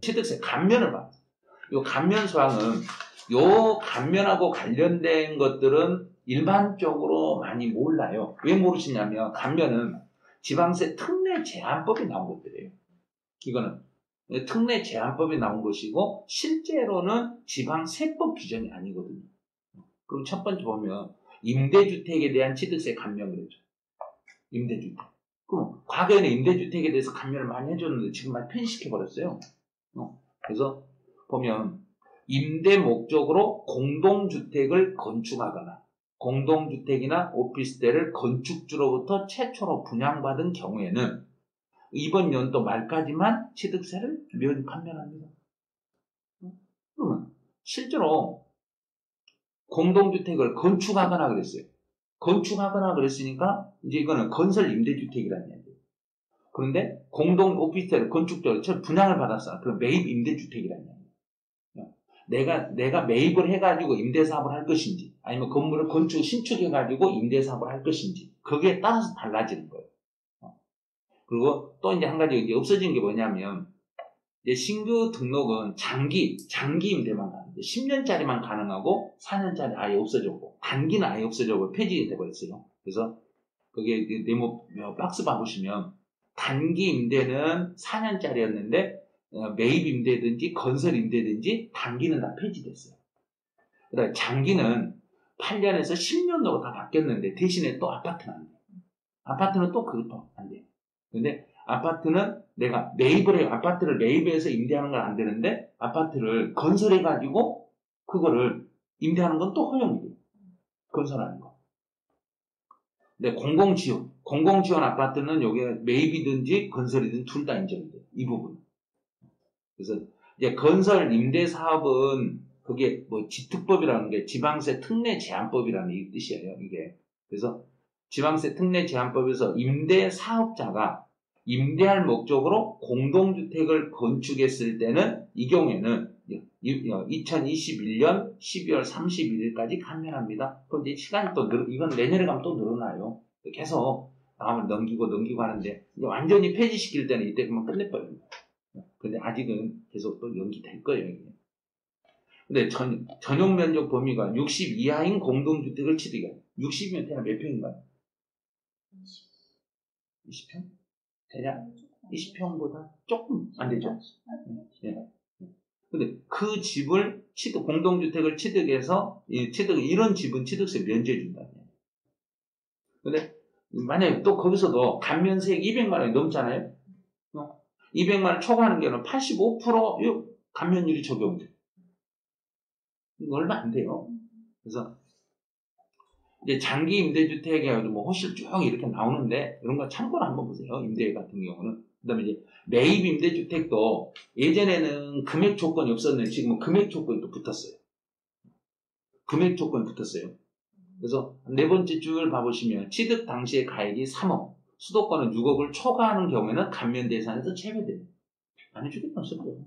취득세 감면을 받아요. 요 감면 사항은 요 감면하고 관련된 것들은 일반적으로 많이 몰라요. 왜 모르시냐면 감면은 지방세 특례 제한법이 나온 것들이에요. 이거는 특례 제한법이 나온 것이고 실제로는 지방세법 규정이 아니거든요. 그럼 첫 번째 보면 임대주택에 대한 취득세 감면을 해줘요. 임대주택. 그럼 과거에는 임대주택에 대해서 감면을 많이 해줬는데 지금 많이 편식해버렸어요. 그래서 보면 임대 목적으로 공동주택을 건축하거나 공동주택이나 오피스텔을 건축주로부터 최초로 분양받은 경우에는 이번 연도 말까지만 취득세를 감면합니다. 그러면 실제로 공동주택을 건축하거나 그랬어요. 건축하거나 그랬으니까 이제 이거는 건설 임대주택이라는 얘기예요. 그런데 공동 오피스텔을 건축적으로 분양을 받았어. 그럼 매입 임대주택이라는 얘기예요. 내가 매입을 해가지고 임대사업을 할 것인지 아니면 건물을 신축해가지고 임대사업을 할 것인지 거기에 따라서 달라지는 거예요. 그리고 또 이제 한 가지 이제 없어진 게 뭐냐면 이제 신규 등록은 장기 임대만 가는데 10년짜리만 가능하고 4년짜리 아예 없어졌고 단기는 아예 없어졌고 폐지돼 버렸어요. 그래서 거기에 네모 박스 봐보시면 단기 임대는 4년짜리였는데 매입 임대든지 건설 임대든지 단기는 다 폐지됐어요. 그다음에 장기는 8년에서 10년으로 다 바뀌었는데 대신에 또 아파트는 안 돼요. 아파트는 또 그것도 안 돼요. 근데 아파트는 내가 매입을 해요. 아파트를 매입해서 임대하는 건 안 되는데 아파트를 건설해가지고 그거를 임대하는 건 또 허용이 돼요. 건설하는 거. 근데 공공지원 아파트는 여기에 매입이든지 건설이든 둘 다 인정이 돼요. 이 부분. 그래서 이제 건설 임대 사업은 그게 뭐 지특법이라는 게 지방세 특례 제한법이라는 이 뜻이에요. 이게. 그래서 지방세 특례 제한법에서 임대 사업자가 임대할 목적으로 공동주택을 건축했을 때는 이 경우에는 2021년 12월 31일까지 감면합니다. 그런데 시간이 또 이건 내년에 가면 또 늘어나요. 계속 다음을 넘기고 하는데 완전히 폐지시킬 때는 이때 그만 끝내버립니다. 근데 아직은 계속 또 연기될 거예요. 이게. 근데 전용 면적 범위가 60 이하인 공동주택을 취득해요. 60이면 대략 몇 평인가요? 20평? 대략 20평보다 조금 안 되죠? 네. 근데 그 집을 공동주택을 취득해서 이런 집은 취득세 면제해 준다. 근데 만약에 또 거기서도 감면세액 200만 원이 넘잖아요. 200만 원 초과하는 경우는 85% 감면율이 적용돼요. 이거 얼마 안 돼요. 그래서 이제 장기 임대주택에 뭐 호실 쭉 이렇게 나오는데 이런 거 참고로 한번 보세요. 임대 같은 경우는. 그다음에 이제 매입 임대주택도 예전에는 금액 조건이 없었는데 지금은 금액 조건이 또 붙었어요. 금액 조건이 붙었어요. 그래서 네 번째 줄 봐보시면 취득 당시의 가액이 3억, 수도권은 6억을 초과하는 경우에는 감면 대상에서 제외돼요. 안 해주겠다 싶어요.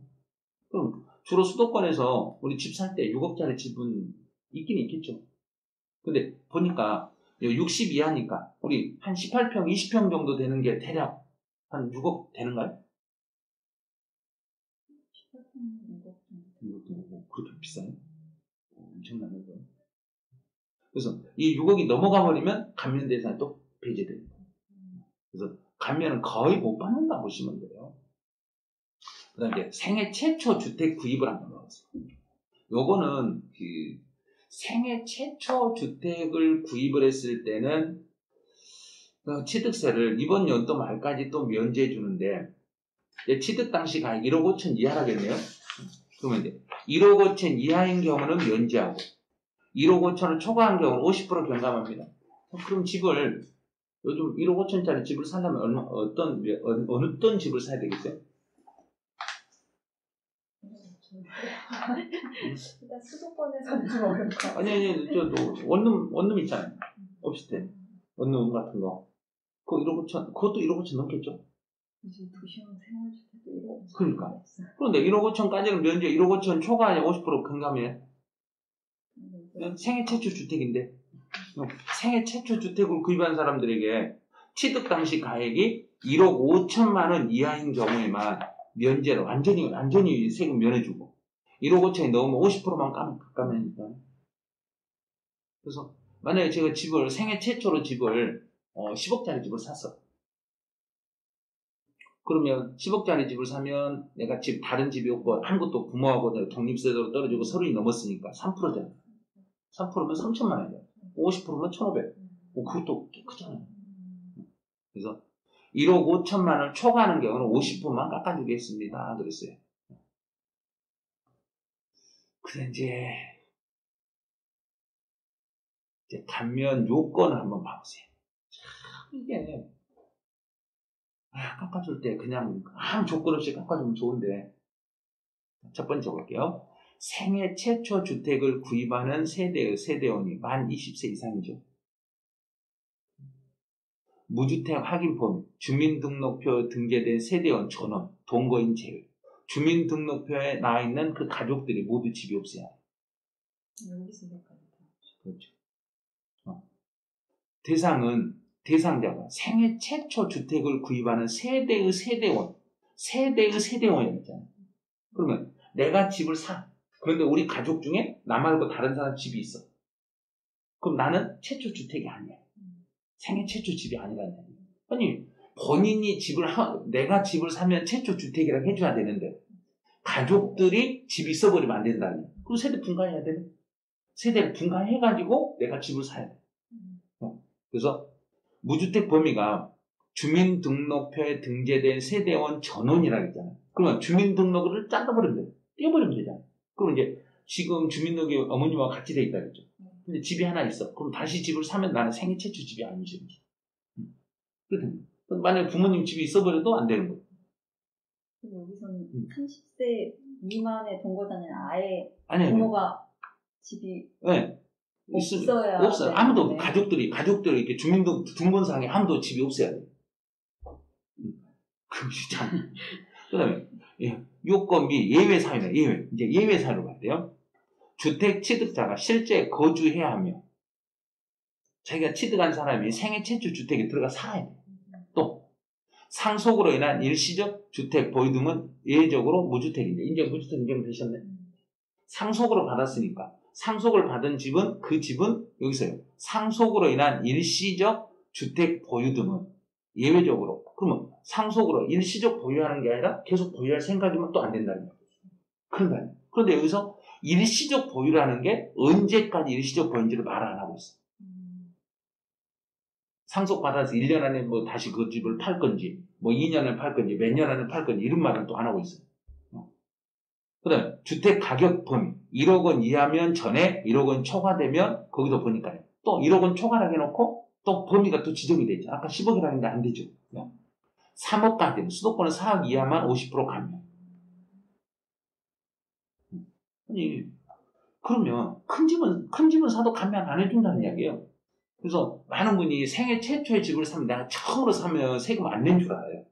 그럼 주로 수도권에서 우리 집 살 때 6억짜리 집은 있긴 있겠죠. 근데 보니까 60 이하니까 우리 한 18평, 20평 정도 되는 게 대략 한 6억 되는가요? 18평 6억 정도. 그렇게 비싸요? 엄청나네. 그래서 이 6억이 넘어가 버리면 감면 대상이 또 배제됩니다. 그래서 감면은 거의 못 받는다 보시면 돼요. 그 다음에 생애 최초 주택 구입을 한번 넣었어요. 요거는 생애 최초 주택을 구입을 했을 때는 취득세를 이번 연도 말까지 또 면제해 주는데 취득 당시 가액 1억 5천 이하라겠네요. 그러면 이제 1억 5천 이하인 경우는 면제하고 1억 5천을 초과한 경우는 50% 경감합니다. 그럼 집을 요즘 1억 5천짜리 집을 사려면 어떤 집을 사야 되겠어요? 일단 수도권에서는 좀 어려울 것 같아요. 아니, 원룸 있잖아요. 오피스텔. 원룸 같은 거. 그거 1억 5천, 그것도 1억 5천 넘겠죠? 이제 도시형 생활주택도 1억 5천. 그러니까. 그런데 1억 5천까지는 면제, 1억 5천 초과하냐 50% 경감이에요. 생애 최초 주택인데. 생애 최초 주택을 구입한 사람들에게 취득 당시 가액이 1억 5천만 원 이하인 경우에만 면제로 완전히 세금 면해주고 1억 5천이 넘으면 50%만 깎아내니까. 그래서 만약에 제가 생애 최초로 집을 10억짜리 집을 샀어. 그러면 10억짜리 집을 사면 내가 다른 집이 없고 아무것도 부모하고 독립세대로 떨어지고 서른이 넘었으니까 3%잖아. 3%면 3천만 원이야. 50%면 1,500. 그것도 크잖아요. 그래서 1억 5천만 원 초과하는 경우는 50%만 깎아주겠습니다. 그랬어요. 그래 이제 감면 요건을 한번 봐보세요. 이게 깎아줄 때 그냥 아무 조건 없이 깎아주면 좋은데 첫 번째 볼게요. 생애 최초 주택을 구입하는 세대원이 만 20세 이상이죠. 무주택 확인 범위, 주민등록표 등재된 세대원 전원, 동거인 제외. 주민등록표에 나와 있는 그 가족들이 모두 집이 없어야 해요. 여기서 헷갈려. 그렇죠. 대상자가 생애 최초 주택을 구입하는 세대의 세대원이었잖아요. 그러면 내가 집을 사. 그런데 우리 가족 중에 나 말고 다른 사람 집이 있어. 그럼 나는 최초 주택이 아니야. 생애 최초 집이 아니라는 얘기예요. 아니, 본인이 내가 집을 사면 최초 주택이라고 해줘야 되는데, 가족들이 집이 있어버리면 안 된다는 얘기예요. 그럼 세대 분가해야 되네. 세대를 분가해가지고 내가 집을 사야 돼. 그래서 무주택 범위가 주민등록표에 등재된 세대원 전원이라고 했잖아요. 그러면 주민등록을 잘라버리면 돼. 떼어버리면 되잖아요. 그럼 이제 지금 주민등록이 어머님하고 같이 돼 있다 그랬죠. 근데 집이 하나 있어. 그럼 다시 집을 사면 나는 생애 최초 집이 아니죠. 그렇다면 만약에 부모님 집이 있어버려도 안 되는 거예요. 여기서는 30세 미만의 동거자는 아예 아니요. 부모가 집이 네. 없어야 없어요. 아무도 가족들이 이렇게 주민등본상에 아무도 집이 없어야 돼요. 그것이 참. 그다음에 요건 및 예외 사유는 이제 예외 사유로 가야 돼요. 주택 취득자가 실제 거주해야 하며 자기가 취득한 사람이 생애 최초 주택에 들어가 살아야 돼요. 또 상속으로 인한 일시적 주택 보유 등은 예외적으로 무주택인데 이제 무주택 인정되셨네. 상속으로 받았으니까 상속을 받은 집은 그 집은 여기서요. 상속으로 인한 일시적 주택 보유 등은 예외적으로 그러면 상속으로 일시적 보유하는 게 아니라 계속 보유할 생각이면 또 안 된다는 거예요. 그런 거 아니에요. 그런데 여기서 일시적 보유라는 게 언제까지 일시적 보유인지를 말 안 하고 있어요. 상속받아서 1년 안에 뭐 다시 그 집을 팔 건지, 뭐 2년에 팔 건지, 몇 년 안에 팔 건지, 이런 말은 또 안 하고 있어요. 그 다음에 주택 가격 범위. 1억 원 이하면 전에 1억 원 초과되면 거기도 보니까요. 또 1억 원 초과라고 해놓고 또 범위가 또 지정이 되죠. 아까 10억이라는 게 안 되죠. 3억까지, 수도권은 4억 이하만 50% 감면. 아니, 그러면 큰 집은 사도 감면 안 해준다는 이야기예요. 그래서 많은 분이 생애 최초의 집을 사면 내가 처음으로 사면 세금 안 낸 줄 알아요.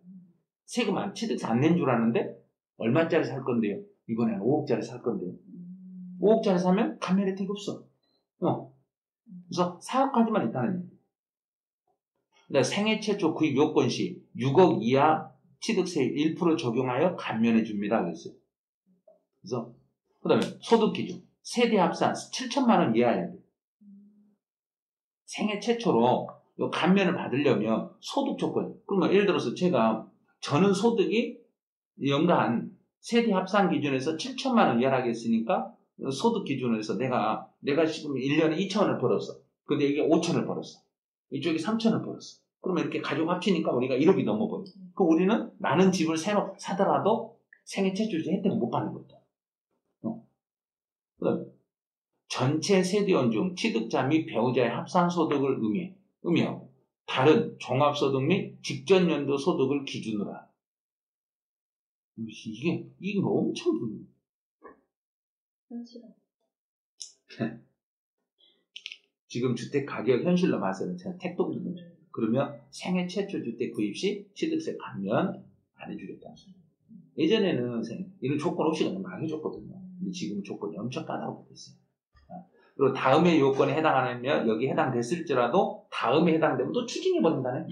취득세 안 낸 줄 아는데 얼마짜리 살 건데요? 이번에는 5억짜리 살 건데요. 5억짜리 사면 감면 혜택이 없어. 그래서 4억까지만 있다는 얘기예요. 그러니까 생애 최초 구입 요건 시 6억 이하 취득세 1% 적용하여 감면해 줍니다. 그랬어요. 그래서 그 다음에 소득 기준. 세대 합산 7천만 원 이하여야 돼. 생애 최초로 요 감면을 받으려면 소득 조건. 그러면 예를 들어서 저는 소득이 연간 세대 합산 기준에서 7천만 원 이하라고 했으니까 소득 기준에서 내가 지금 1년에 2천원을 벌었어. 근데 이게 5천원을 벌었어. 이쪽이 3천원을 벌었어. 그러면 이렇게 가족 합치니까 우리가 1억이 넘어버려. 그럼 우리는 나는 집을 새로 사더라도 생애 최초 혜택을 못 받는 거다. 그다음에 전체 세대원 중 취득자 및 배우자의 합산 소득을 의미하고 다른 종합소득 및 직전 연도 소득을 기준으로 하라. 이게 엄청 불리해. 현실은 지금 주택 가격 현실로 봐서는 제가 택도 없는 거죠. 그러면 생애 최초 주택 구입 시 취득세 감면 안 해주겠다는 소리예요. 예전에는 이런 조건 없이 그냥 막 해줬거든요. 근데 지금 조건이 엄청 까다롭겠어요. 그리고 다음에 요건에 해당하면 여기 해당됐을지라도 다음에 해당되면 또 추징해버린다네.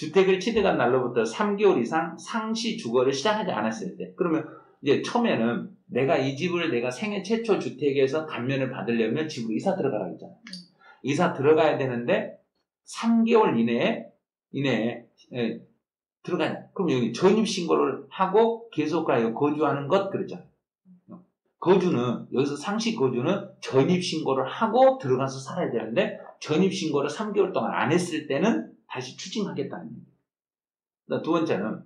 주택을 취득한 날로부터 3개월 이상 상시 주거를 시작하지 않았을 때. 그러면 이제 처음에는 내가 이 집을 내가 생애 최초 주택에서 감면을 받으려면 집으로 이사 들어가라 했잖아. 이사 들어가야 되는데 3개월 이내에 들어가냐. 그럼 여기 전입신고를 하고 계속하여 거주하는 것 그러잖아. 거주는 여기서 상시 거주는 전입신고를 하고 들어가서 살아야 되는데 전입신고를 3개월 동안 안 했을 때는 다시 추징하겠다는 얘기예요. 두 번째는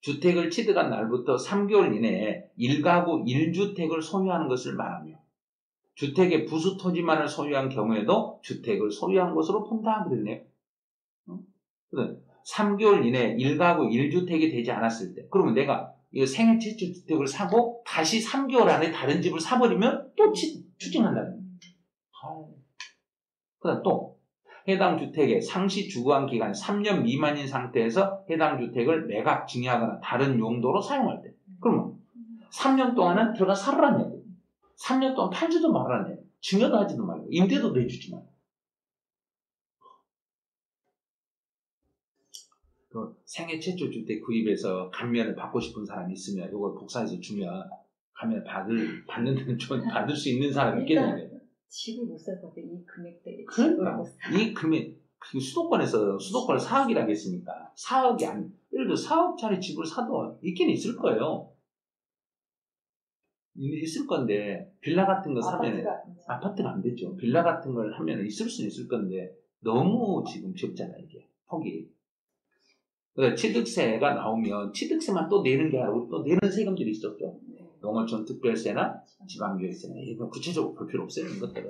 주택을 취득한 날부터 3개월 이내에 1가구 1주택을 소유하는 것을 말하며 주택의 부수 토지만을 소유한 경우에도 주택을 소유한 것으로 본다 그랬네요. 3개월 이내에 1가구 1주택이 되지 않았을 때 그러면 내가 이 생애 최초 주택을 사고 다시 3개월 안에 다른 집을 사버리면 또 추징한다는 거예요. 그다음 또 해당 주택의 상시 주거한 기간이 3년 미만인 상태에서 해당 주택을 매각, 증여하거나 다른 용도로 사용할 때 그러면 3년 동안은 들어가 살으라는 얘기예요. 3년 동안 팔지도 말라는 얘기예요. 증여도 하지도 말고 임대도 내주지 말고. 생애 최초 주택 구입해서 감면을 받고 싶은 사람이 있으면 이걸 복사해서 주면 감면을 받는 데는 좀 받을 수 있는 사람이 있겠네요. 집을 못 살 것 같아. 이 금액대에 그러니까 이 금액 수도권에서 수도권을 4억이라 하겠습니까? 4억이 예를 들어 4억짜리 집을 사도 있긴 있을 거예요. 있을 건데 빌라 같은 거 사면 아파트가 안 되죠. 빌라 같은 걸 하면 있을 수는 있을 건데 너무 지금 적잖아 이게 폭이. 그러니까 취득세가 나오면 취득세만 또 내는 게 아니라 또 내는 세금들이 있었죠. 농어촌 특별세나 지방교육세나 이거 구체적으로 볼 필요 없어요. 이런 것들은.